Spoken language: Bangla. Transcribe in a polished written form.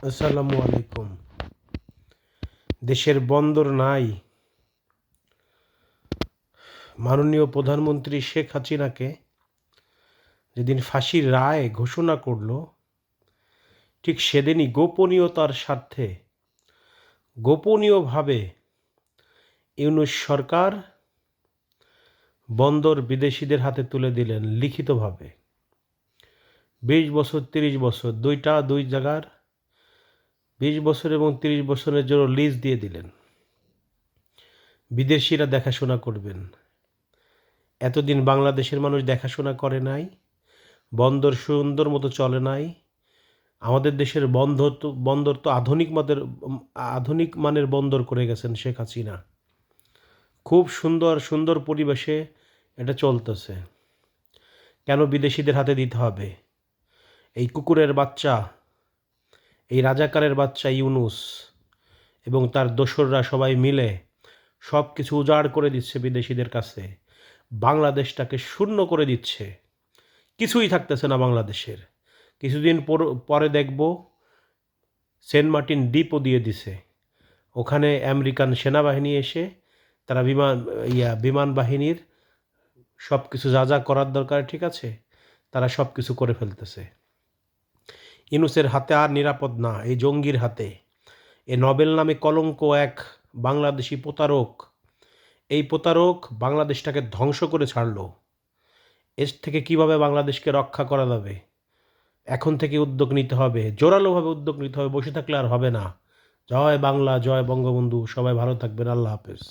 আসসালামু আলাইকুম। দেশের বন্দর নাই, মাননীয় প্রধানমন্ত্রী শেখ হাসিনাকে যেদিন ফাঁসির রায় ঘোষণা করল, ঠিক সেদিনই গোপনীয়তার স্বার্থে গোপনীয়ভাবে ইউনূস সরকার বন্দর বিদেশিদের হাতে তুলে দিলেন লিখিতভাবে। ২০ বছর ৩০ বছর দুই জায়গার ২০ বছর এবং ৩০ বছরের জন্য লিজ দিয়ে দিলেন। বিদেশিরা দেখাশোনা করবেন। এতদিন বাংলাদেশের মানুষ দেখাশোনা করে নাই, বন্দর সুন্দর মতো চলে নাই। আমাদের দেশের বন্দর তো আধুনিক মানের বন্দর করে গেছেন শেখ হাসিনা। খুব সুন্দর সুন্দর পরিবেশে এটা চলতেছে। কেন বিদেশিদের হাতে দিতে হবে? এই কুকুরের বাচ্চা, এই রাজাকারের বাচ্চা ইউনূস এবং তার দোসররা সবাই মিলে সব কিছু উজাড় করে দিচ্ছে বিদেশিদের কাছে। বাংলাদেশটাকে শূন্য করে দিচ্ছে। কিছুই থাকতেছে না বাংলাদেশের। কিছুদিন পরে দেখব সেন্ট মার্টিন দ্বীপও দিয়ে দিছে। ওখানে আমেরিকান সেনাবাহিনী এসে তারা বিমান বাহিনীর সব কিছু যা যা করার দরকার, ঠিক আছে, তারা সব কিছু করে ফেলতেছে। ইউনূসের হাতে আর নিরাপদ না, এই জঙ্গির হাতে। এ নোবেল নামে কলঙ্ক এক বাংলাদেশি প্রতারক। এই প্রতারক বাংলাদেশটাকে ধ্বংস করে ছাড়ল। এর থেকে কিভাবে বাংলাদেশকে রক্ষা করা যাবে? এখন থেকে উদ্যোগ নিতে হবে, জোরালোভাবে উদ্যোগ নিতে হবে। বসে থাকলে আর হবে না। জয় বাংলা, জয় বঙ্গবন্ধু। সবাই ভালো থাকবেন। আল্লাহ হাফেজ।